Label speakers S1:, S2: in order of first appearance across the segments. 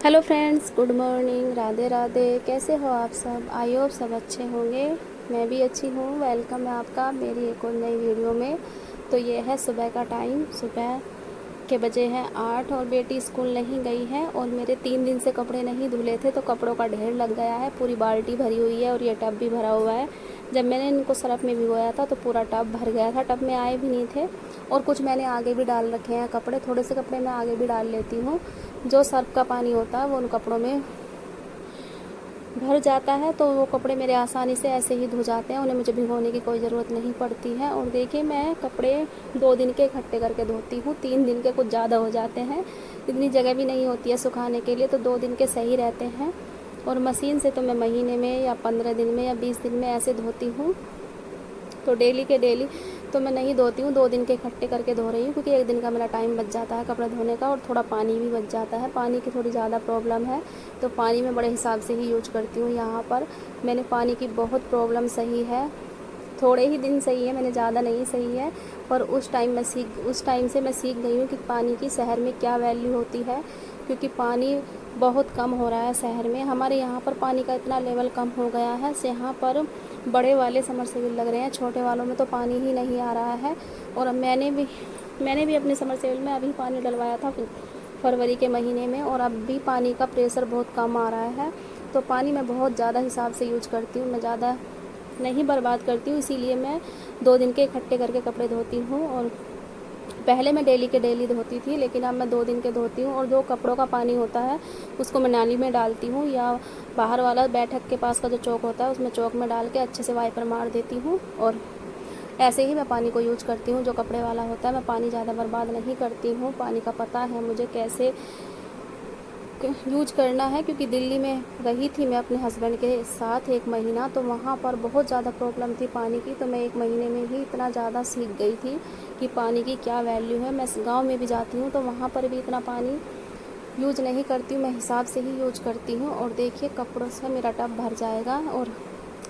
S1: Hello friends, good morning, Radhe Radhe. कैसे हो आप सब? आई होप सब अच्छे होंगे। मैं भी अच्छी हूँ। वेलकम है आपका मेरी एक और नई वीडियो में। तो ये है सुबह का टाइम। सुबह के बजे हैं 8 और बेटी स्कूल नहीं गई है और मेरे 3 दिन से कपड़े नहीं धुले थे तो कपड़ों का ढेर लग गया है। पूरी बाल्टी भरी हुई है और ये टब भी भरा हुआ है। जब मैंने इनको सरफ में भिगोया था तो पूरा टब भर गया था। टब में आए भी नहीं थे और कुछ मैंने आगे भी डाल रखे हैं कपड़े। थोड़े से कपड़े मैं आगे भी डाल लेती हूँ। जो सर्फ का पानी होता है वो उन कपड़ों में भर जाता है तो वो कपड़े मेरे आसानी से ऐसे ही धो जाते हैं। उन्हें मुझे भिगोने की कोई ज़रूरत नहीं पड़ती है। और देखिए, मैं कपड़े 2 दिन के इकट्ठे करके धोती हूँ। 3 दिन के कुछ ज़्यादा हो जाते हैं, इतनी जगह भी नहीं होती है सुखाने के लिए, तो 2 दिन के सही रहते हैं। और मशीन से तो मैं महीने में या 15 दिन में या 20 दिन में ऐसे धोती हूँ। तो डेली के डेली तो मैं नहीं धोती हूँ, 2 दिन के इकट्ठे करके धो रही हूँ क्योंकि एक दिन का मेरा टाइम बच जाता है कपड़े धोने का और थोड़ा पानी भी बच जाता है। पानी की थोड़ी ज़्यादा प्रॉब्लम है तो पानी मैं बड़े हिसाब से ही यूज करती हूँ। यहाँ पर मैंने पानी की बहुत प्रॉब्लम सही है। थोड़े ही दिन सही है, मैंने ज़्यादा नहीं सही है, पर उस टाइम से मैं सीख गई हूँ कि पानी की शहर में क्या वैल्यू होती है। क्योंकि पानी बहुत कम हो रहा है शहर में। हमारे यहाँ पर पानी का इतना लेवल कम हो गया है, यहाँ पर बड़े वाले समरसेबल लग रहे हैं, छोटे वालों में तो पानी ही नहीं आ रहा है। और अब मैंने भी अपने समरसेबल में अभी पानी डलवाया था फरवरी के महीने में और अब भी पानी का प्रेशर बहुत कम आ रहा है। तो पानी मैं बहुत ज़्यादा हिसाब से यूज करती हूँ, मैं ज़्यादा नहीं बर्बाद करती हूँ। इसीलिए मैं 2 दिन के इकट्ठे करके कपड़े धोती हूँ। और पहले मैं डेली के डेली धोती थी, लेकिन अब मैं 2 दिन के धोती हूँ। और जो कपड़ों का पानी होता है उसको मैं नाली में डालती हूँ या बाहर वाला बैठक के पास का जो चौक होता है उसमें चौक में डाल के अच्छे से वाइपर मार देती हूँ। और ऐसे ही मैं पानी को यूज करती हूँ। जो कपड़े वाला होता है मैं पानी ज़्यादा बर्बाद नहीं करती हूँ। पानी का पता है मुझे कैसे यूज करना है, क्योंकि दिल्ली में रही थी मैं अपने हस्बैंड के साथ 1 महीना, तो वहाँ पर बहुत ज़्यादा प्रॉब्लम थी पानी की। तो मैं 1 महीने में ही इतना ज़्यादा सीख गई थी कि पानी की क्या वैल्यू है। मैं गांव में भी जाती हूँ तो वहाँ पर भी इतना पानी यूज नहीं करती हूँ, मैं हिसाब से ही यूज करती हूँ। और देखिए, कपड़ों से मेरा टब भर जाएगा। और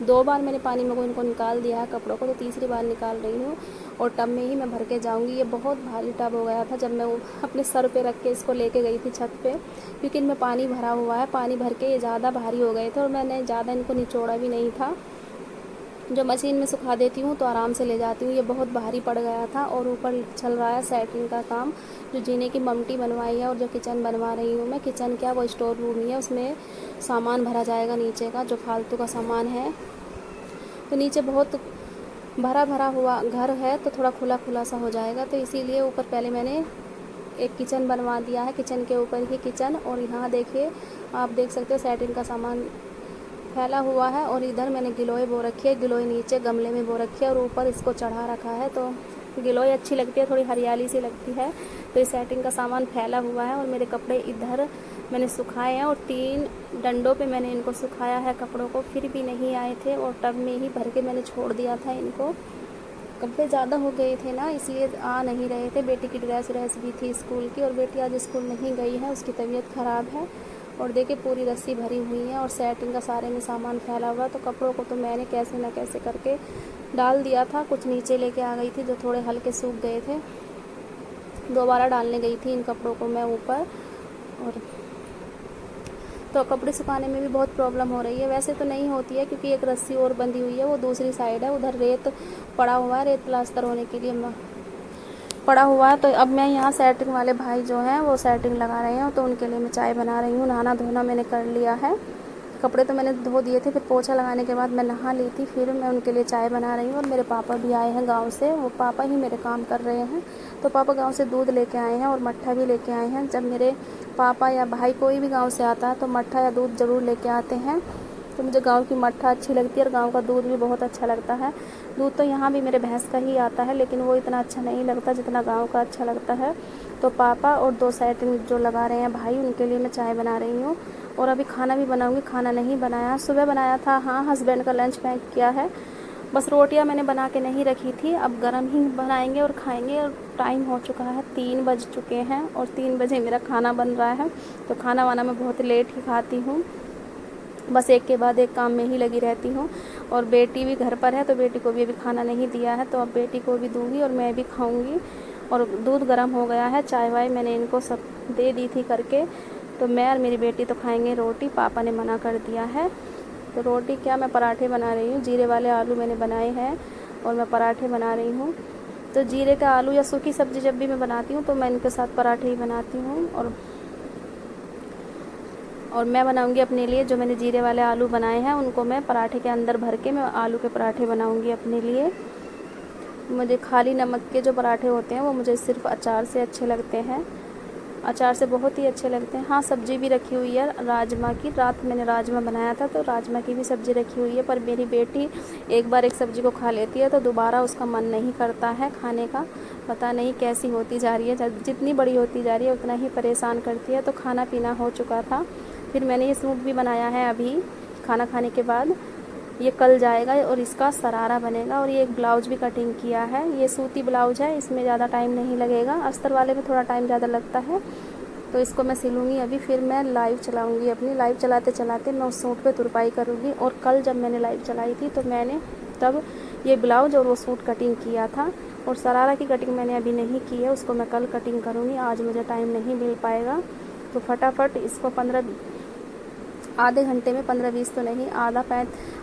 S1: 2 बार मैंने पानी में इनको निकाल दिया है कपड़ों को, तो तीसरी बार निकाल रही हूँ और टब में ही मैं भर के जाऊँगी। ये बहुत भारी टब हो गया था जब मैं वो अपने सर पे रख के इसको लेके गई थी छत पे, क्योंकि इनमें पानी भरा हुआ है। पानी भर के ये ज़्यादा भारी हो गए थे और मैंने ज़्यादा इनको निचोड़ा भी नहीं था। जो मशीन में सुखा देती हूँ तो आराम से ले जाती हूँ। ये बहुत भारी पड़ गया था और ऊपर चल रहा है सेटिंग का काम। जो जीने की ममटी बनवाई है और जो किचन बनवा रही हूँ मैं, किचन क्या वो स्टोर रूम ही है, उसमें सामान भरा जाएगा नीचे का जो फालतू का सामान है। तो नीचे बहुत भरा भरा हुआ घर है तो थोड़ा खुला खुला सा हो जाएगा, तो इसीलिए ऊपर पहले मैंने एक किचन बनवा दिया है। किचन के ऊपर ही किचन, और यहाँ देखिए आप देख सकते हो सेटिंग का सामान फैला हुआ है। और इधर मैंने गिलोय बो रखी है, गिलोय नीचे गमले में बो रखी है और ऊपर इसको चढ़ा रखा है। तो गिलोय अच्छी लगती है, थोड़ी हरियाली सी लगती है। तो इस सेटिंग का सामान फैला हुआ है और मेरे कपड़े इधर मैंने सुखाए हैं और 3 डंडों पे मैंने इनको सुखाया है कपड़ों को, फिर भी नहीं आए थे और टब में ही भर के मैंने छोड़ दिया था इनको। कपड़े ज़्यादा हो गए थे ना, इसलिए आ नहीं रहे थे। बेटी की ड्रेस भी थी स्कूल की और बेटी आज स्कूल नहीं गई है, उसकी तबीयत ख़राब है। और देखिए पूरी रस्सी भरी हुई है और सेटिंग का सारे में सामान फैला हुआ। तो कपड़ों को तो मैंने कैसे ना कैसे करके डाल दिया था। कुछ नीचे लेके आ गई थी जो थोड़े हल्के सूख गए थे, दोबारा डालने गई थी इन कपड़ों को मैं ऊपर। और तो कपड़े सुखाने में भी बहुत प्रॉब्लम हो रही है। वैसे तो नहीं होती है क्योंकि एक रस्सी और बंधी हुई है, वो दूसरी साइड है, उधर रेत पड़ा हुआ है, रेत प्लास्टर होने के लिए पड़ा हुआ है। तो अब मैं यहाँ सेटिंग वाले भाई जो हैं वो सेटिंग लगा रहे हैं, तो उनके लिए मैं चाय बना रही हूँ। नहाना धोना मैंने कर लिया है, कपड़े तो मैंने धो दिए थे, फिर पोछा लगाने के बाद मैं नहा ली थी, फिर मैं उनके लिए चाय बना रही हूँ। और मेरे पापा भी आए हैं गांव से, वो पापा ही मेरे काम कर रहे हैं। तो पापा गांव से दूध लेके आए हैं और मट्ठा भी लेके आए हैं। जब मेरे पापा या भाई कोई भी गांव से आता है तो मट्ठा या दूध ज़रूर लेके आते हैं। तो मुझे गांव की मट्ठा अच्छी लगती है और गांव का दूध भी बहुत अच्छा लगता है। दूध तो यहाँ भी मेरे भैंस का ही आता है, लेकिन वो इतना अच्छा नहीं लगता जितना गांव का अच्छा लगता है। तो पापा और 2 सेटिंग जो लगा रहे हैं भाई, उनके लिए मैं चाय बना रही हूँ। और अभी खाना भी बनाऊँगी। खाना नहीं बनाया, सुबह बनाया था, हाँ हस्बैंड का लंच पैक किया है, बस रोटियां मैंने बना के नहीं रखी थी। अब गरम ही बनाएंगे और खाएंगे। और टाइम हो चुका है, 3 बज चुके हैं और 3 बजे मेरा खाना बन रहा है। तो खाना वाना मैं बहुत लेट ही खाती हूँ, बस एक के बाद एक काम में ही लगी रहती हूँ। और बेटी भी घर पर है तो बेटी को भी अभी खाना नहीं दिया है, तो अब बेटी को भी दूँगी और मैं भी खाऊँगी। और दूध गर्म हो गया है, चाय वाय मैंने इनको सब दे दी थी करके। तो मैं और मेरी बेटी तो खाएंगे रोटी, पापा ने मना कर दिया है। तो रोटी क्या, मैं पराठे बना रही हूँ। जीरे वाले आलू मैंने बनाए हैं और मैं पराठे बना रही हूँ। तो जीरे का आलू या सूखी सब्ज़ी जब भी मैं बनाती हूँ तो मैं इनके साथ पराठे ही बनाती हूँ। और मैं बनाऊँगी अपने लिए, जो मैंने जीरे वाले आलू बनाए हैं उनको मैं पराठे के अंदर भर के मैं आलू के पराठे बनाऊँगी अपने लिए। मुझे खाली नमक के जो पराठे होते हैं वो मुझे सिर्फ अचार से अच्छे लगते हैं, अचार से बहुत ही अच्छे लगते हैं। हाँ, सब्ज़ी भी रखी हुई है राजमा की, रात मैंने राजमा बनाया था तो राजमा की भी सब्ज़ी रखी हुई है। पर मेरी बेटी एक बार एक सब्ज़ी को खा लेती है तो दोबारा उसका मन नहीं करता है खाने का। पता नहीं कैसी होती जा रही है, जितनी बड़ी होती जा रही है उतना ही परेशान करती है। तो खाना पीना हो चुका था, फिर मैंने ये सूट भी बनाया है अभी खाना खाने के बाद। ये कल जाएगा और इसका शरारा बनेगा। और ये एक ब्लाउज भी कटिंग किया है, ये सूती ब्लाउज है, इसमें ज़्यादा टाइम नहीं लगेगा। अस्तर वाले में थोड़ा टाइम ज़्यादा लगता है। तो इसको मैं सिलूँगी अभी, फिर मैं लाइव चलाऊँगी अपनी। लाइव चलाते चलाते मैं उस सूट पे तुरपाई करूँगी। और कल जब मैंने लाइव चलाई थी तो मैंने तब ये ब्लाउज और वो सूट कटिंग किया था। और शरारा की कटिंग मैंने अभी नहीं की है, उसको मैं कल कटिंग करूँगी, आज मुझे टाइम नहीं मिल पाएगा। तो फटाफट इसको आधे घंटे में 15-20 तो नहीं,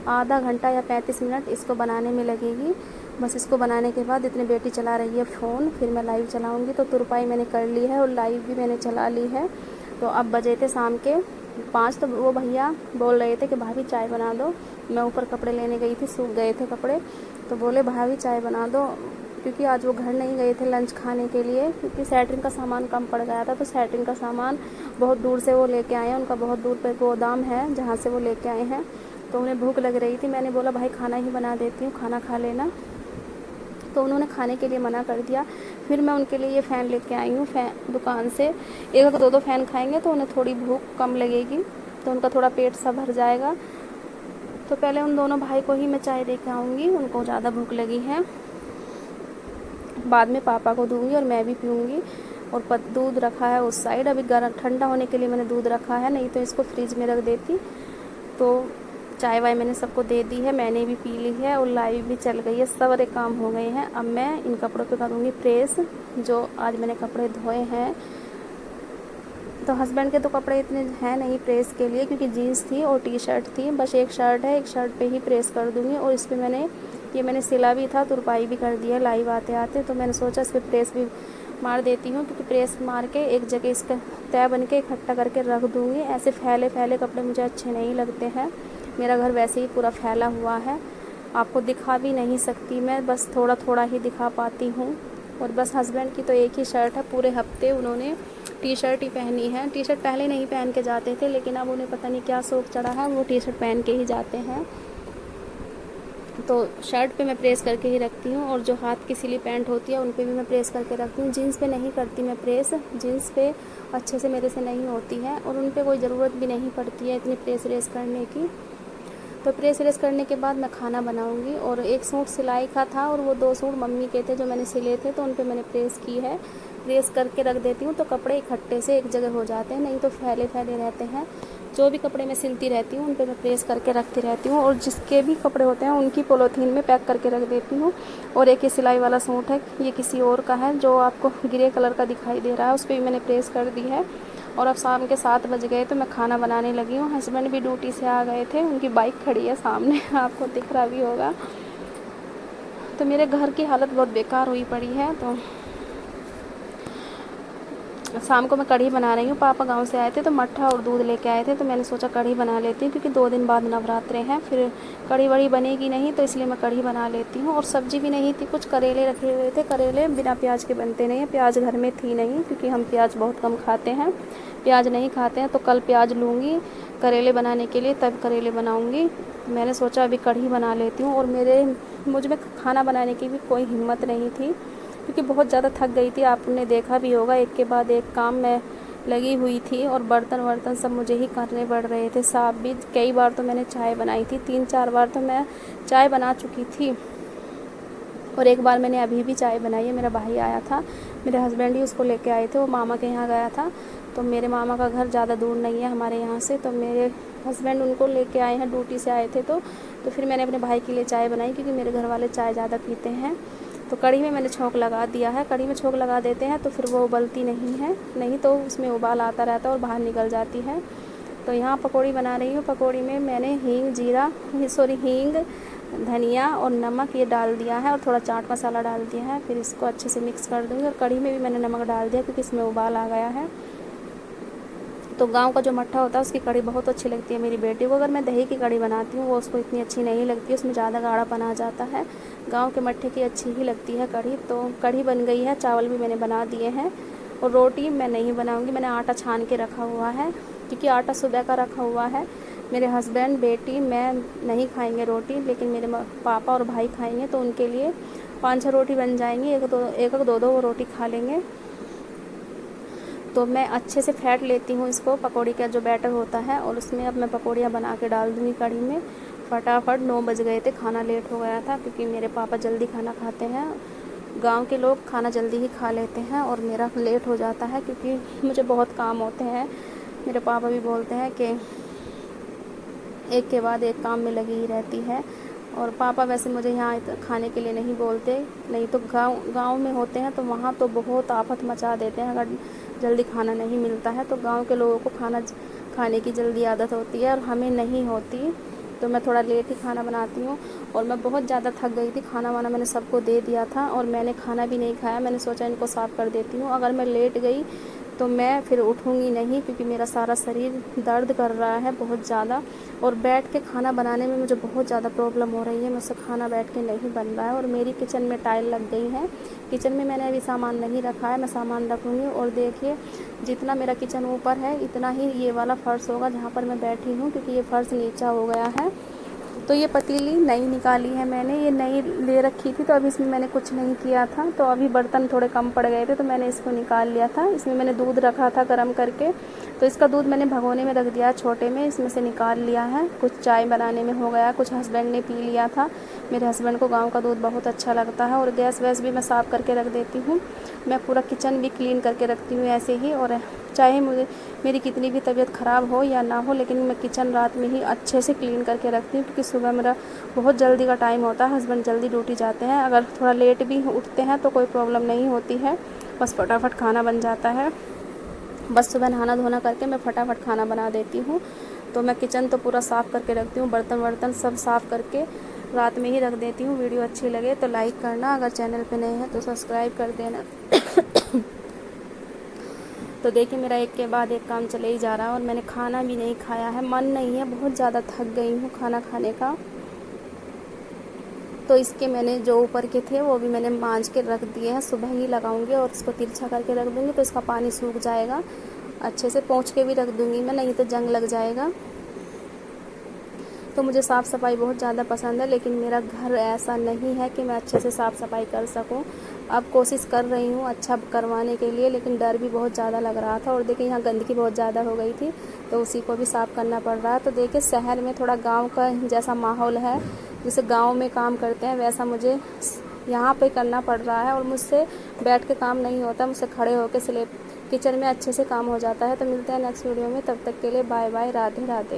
S1: आधा घंटा या 35 मिनट इसको बनाने में लगेगी। बस इसको बनाने के बाद इतनी बेटी चला रही है फ़ोन, फिर मैं लाइव चलाऊँगी। तो तुरपाई मैंने कर ली है और लाइव भी मैंने चला ली है। तो अब बजे थे शाम के 5, तो वो भैया बोल रहे थे कि भाभी चाय बना दो। मैं ऊपर कपड़े लेने गई थी, सूख गए थे कपड़े, तो बोले भाभी चाय बना दो, क्योंकि आज वो घर नहीं गए थे लंच खाने के लिए, क्योंकि सैटरिंग का सामान कम पड़ गया था। तो सैटरिंग का सामान बहुत दूर से वो लेके आए हैं, उनका बहुत दूर पे गोदाम है जहाँ से वो लेके आए हैं। तो उन्हें भूख लग रही थी, मैंने बोला भाई खाना ही बना देती हूँ, खाना खा लेना। तो उन्होंने खाने के लिए मना कर दिया। फिर मैं उनके लिए ये फ़ैन लेके आई हूँ दुकान से। एक अगर 2-2 फ़ैन खाएंगे तो उन्हें थोड़ी भूख कम लगेगी, तो उनका थोड़ा पेट सा भर जाएगा। तो पहले उन दोनों भाई को ही मैं चाय दे के आऊँगी, उनको ज़्यादा भूख लगी है। बाद में पापा को दूँगी और मैं भी पीऊँगी। और दूध रखा है उस साइड, अभी गर्म ठंडा होने के लिए मैंने दूध रखा है, नहीं तो इसको फ्रिज में रख देती। तो चाय वाय मैंने सबको दे दी है, मैंने भी पी ली है और लाइव भी चल गई है, सारे काम हो गए हैं। अब मैं इन कपड़ों पे करूँगी प्रेस, जो आज मैंने कपड़े धोए हैं। तो हस्बैंड के तो कपड़े इतने हैं नहीं प्रेस के लिए, क्योंकि जीन्स थी और टी शर्ट थी, बस एक शर्ट है, एक शर्ट पे ही प्रेस कर दूँगी। और इस पर मैंने सिला भी था, तुरपाई भी कर दिया लाइव आते आते। तो मैंने सोचा इस पर प्रेस भी मार देती हूँ, क्योंकि प्रेस मार के एक जगह इसका तय बन के इकट्ठा करके रख दूँगी। ऐसे फैले फैले कपड़े मुझे अच्छे नहीं लगते हैं। मेरा घर वैसे ही पूरा फैला हुआ है, आपको दिखा भी नहीं सकती मैं, बस थोड़ा थोड़ा ही दिखा पाती हूँ। और बस हस्बैंड की तो एक ही शर्ट है, पूरे हफ्ते उन्होंने टी शर्ट ही पहनी है। टी शर्ट पहले नहीं पहन के जाते थे, लेकिन अब उन्हें पता नहीं क्या शौक चढ़ा है, वो टी शर्ट पहन के ही जाते हैं। तो शर्ट पे मैं प्रेस करके ही रखती हूँ। और जो हाथ की सिली पैंट होती है उन पे भी मैं प्रेस करके रखती हूँ। जीन्स पे नहीं करती मैं प्रेस, जीन्स पे अच्छे से मेरे से नहीं होती है और उन पे कोई ज़रूरत भी नहीं पड़ती है इतनी प्रेस रेस करने की। तो प्रेस रेस करने के बाद मैं खाना बनाऊंगी। और एक सूट सिलाई का था और वो 2 सूट मम्मी के थे जो मैंने सिले थे, तो उन पे मैंने प्रेस की है। प्रेस करके रख देती हूँ तो कपड़े इकट्ठे से एक जगह हो जाते हैं, नहीं तो फैले फैले रहते हैं। जो भी कपड़े मैं सिलती रहती हूँ उन पे मैं प्रेस करके रखती रहती हूँ। और जिसके भी कपड़े होते हैं उनकी पॉलीथीन में पैक करके रख देती हूँ। और एक ये सिलाई वाला सूट है, ये किसी और का है जो आपको ग्रे कलर का दिखाई दे रहा है, उस पर भी मैंने प्रेस कर दी है। और अब शाम के 7 बज गए तो मैं खाना बनाने लगी हूँ। हस्बैंड भी ड्यूटी से आ गए थे, उनकी बाइक खड़ी है सामने आपको दिख रहा भी होगा। तो मेरे घर की हालत बहुत बेकार हुई पड़ी है। तो शाम को मैं कढ़ी बना रही हूँ। पापा गांव से आए थे तो मट्ठा और दूध लेके आए थे, तो मैंने सोचा कढ़ी बना लेती हूँ, क्योंकि 2 दिन बाद नवरात्रे हैं, फिर कढ़ी वड़ी बनेगी नहीं, तो इसलिए मैं कढ़ी बना लेती हूँ। और सब्ज़ी भी नहीं थी, कुछ करेले रखे हुए थे, करेले बिना प्याज के बनते नहीं हैं, प्याज घर में थी नहीं, क्योंकि हम प्याज बहुत कम खाते हैं, प्याज नहीं खाते हैं। तो कल प्याज लूँगी करेले बनाने के लिए, तब करेले बनाऊँगी। मैंने सोचा अभी कढ़ी बना लेती हूँ। और मुझ में खाना बनाने की भी कोई हिम्मत नहीं थी, क्योंकि बहुत ज़्यादा थक गई थी। आपने देखा भी होगा, एक के बाद एक काम में लगी हुई थी और बर्तन वर्तन सब मुझे ही करने पड़ रहे थे, साफ भी। कई बार तो मैंने चाय बनाई थी, 3-4 बार तो मैं चाय बना चुकी थी। और एक बार मैंने अभी भी चाय बनाई है, मेरा भाई आया था, मेरे हस्बैंड ही उसको लेके आए थे, वो मामा के यहाँ गया था। तो मेरे मामा का घर ज़्यादा दूर नहीं है हमारे यहाँ से, तो मेरे हस्बैंड उनको लेके आए हैं, ड्यूटी से आए थे। तो फिर मैंने अपने भाई के लिए चाय बनाई, क्योंकि मेरे घर वाले चाय ज़्यादा पीते हैं। तो कढ़ी में मैंने छोंक लगा दिया है। कढ़ी में छोंक लगा देते हैं तो फिर वो उबलती नहीं है, नहीं तो उसमें उबाल आता रहता है और बाहर निकल जाती है। तो यहाँ पकौड़ी बना रही हूँ। पकौड़ी में मैंने हींग, धनिया और नमक ये डाल दिया है और थोड़ा चाट मसाला डाल दिया है। फिर इसको अच्छे से मिक्स कर दूँगी। और कढ़ी में भी मैंने नमक डाल दिया क्योंकि इसमें उबाल आ गया है। तो गांव का जो मट्ठा होता है उसकी कढ़ी बहुत अच्छी लगती है मेरी बेटी को। अगर मैं दही की कढ़ी बनाती हूँ वो उसको इतनी अच्छी नहीं लगती, उसमें ज़्यादा गाढ़ापन आ जाता है। गांव के मट्ठे की अच्छी ही लगती है कढ़ी। तो कढ़ी बन गई है, चावल भी मैंने बना दिए हैं। और रोटी मैं नहीं बनाऊँगी, मैंने आटा छान के रखा हुआ है क्योंकि आटा सुबह का रखा हुआ है। मेरे हस्बैंड, बेटी, मैं नहीं खाएंगे रोटी, लेकिन मेरे पापा और भाई खाएंगे, तो उनके लिए 5-6 रोटी बन जाएंगी। एक दो वो रोटी खा लेंगे। तो मैं अच्छे से फेंट लेती हूँ इसको, पकौड़ी का जो बैटर होता है, और उसमें अब मैं पकौड़ियाँ बना के डाल दूँगी कढ़ी में। फटाफट 9 बज गए थे, खाना लेट हो गया था क्योंकि मेरे पापा जल्दी खाना खाते हैं। गांव के लोग खाना जल्दी ही खा लेते हैं और मेरा लेट हो जाता है क्योंकि मुझे बहुत काम होते हैं। मेरे पापा भी बोलते हैं कि एक के बाद एक काम में लगी ही रहती है। और पापा वैसे मुझे यहाँ खाने के लिए नहीं बोलते, नहीं तो गांव में होते हैं तो वहाँ तो बहुत आफत मचा देते हैं अगर जल्दी खाना नहीं मिलता है। तो गांव के लोगों को खाने की जल्दी आदत होती है और हमें नहीं होती। तो मैं थोड़ा लेट ही खाना बनाती हूँ। और मैं बहुत ज़्यादा थक गई थी, खाना वाना मैंने सबको दे दिया था और मैंने खाना भी नहीं खाया। मैंने सोचा इनको साफ़ कर देती हूँ, अगर मैं लेट गई तो मैं फिर उठूँगी नहीं क्योंकि मेरा सारा शरीर दर्द कर रहा है बहुत ज़्यादा। और बैठ के खाना बनाने में मुझे बहुत ज़्यादा प्रॉब्लम हो रही है, मुझसे खाना बैठ के नहीं बन रहा है। और मेरी किचन में टाइल लग गई है। किचन में मैंने अभी सामान नहीं रखा है, मैं सामान रखूँगी। और देखिए जितना मेरा किचन ऊपर है इतना ही ये वाला फ़र्श होगा जहाँ पर मैं बैठी हूँ, क्योंकि ये फ़र्श नीचा हो गया है। तो ये पतीली नई निकाली है मैंने, ये नई ले रखी थी तो अभी इसमें मैंने कुछ नहीं किया था। तो अभी बर्तन थोड़े कम पड़ गए थे तो मैंने इसको निकाल लिया था। इसमें मैंने दूध रखा था गर्म करके, तो इसका दूध मैंने भगोने में रख दिया छोटे में, इसमें से निकाल लिया है। कुछ चाय बनाने में हो गया, कुछ हस्बैंड ने पी लिया था। मेरे हस्बैंड को गाँव का दूध बहुत अच्छा लगता है। और गैस वैस भी मैं साफ़ करके रख देती हूँ। मैं पूरा किचन भी क्लीन करके रखती हूँ ऐसे ही। और चाहे मेरी कितनी भी तबीयत ख़राब हो या ना हो, लेकिन मैं किचन रात में ही अच्छे से क्लीन करके रखती हूँ क्योंकि सुबह मेरा बहुत जल्दी का टाइम होता है। हस्बैंड जल्दी ड्यूटी जाते हैं, अगर थोड़ा लेट भी उठते हैं तो कोई प्रॉब्लम नहीं होती है, बस फटाफट खाना बन जाता है। बस सुबह नहाना धोना करके मैं फटाफट खाना बना देती हूँ। तो मैं किचन तो पूरा साफ़ करके रखती हूँ, बर्तन वर्तन सब साफ़ करके रात में ही रख देती हूँ। वीडियो अच्छी लगे तो लाइक करना, अगर चैनल पे नए हैं तो सब्सक्राइब कर देना। तो देखिए मेरा एक के बाद एक काम चले ही जा रहा है और मैंने खाना भी नहीं खाया है, मन नहीं है, बहुत ज़्यादा थक गई हूँ खाना खाने का। तो इसके मैंने जो ऊपर के थे वो भी मैंने मांज के रख दिए हैं, सुबह ही लगाऊंगी और इसको तिरछा करके रख दूंगी तो इसका पानी सूख जाएगा। अच्छे से पोंछ के भी रख दूंगी मैं, नहीं तो जंग लग जाएगा। तो मुझे साफ़ सफाई बहुत ज़्यादा पसंद है, लेकिन मेरा घर ऐसा नहीं है कि मैं अच्छे से साफ़ सफाई कर सकूं। अब कोशिश कर रही हूँ अच्छा करवाने के लिए, लेकिन डर भी बहुत ज़्यादा लग रहा था। और देखिए यहाँ गंदगी बहुत ज़्यादा हो गई थी तो उसी को भी साफ़ करना पड़ रहा है। तो देखिए शहर में थोड़ा गाँव का जैसा माहौल है, जैसे गाँव में काम करते हैं वैसा मुझे यहाँ पे करना पड़ रहा है। और मुझसे बैठ के काम नहीं होता, मुझसे खड़े होकर किचन में अच्छे से काम हो जाता है। तो मिलते हैं नेक्स्ट वीडियो में, तब तक के लिए बाय बाय, राधे राधे।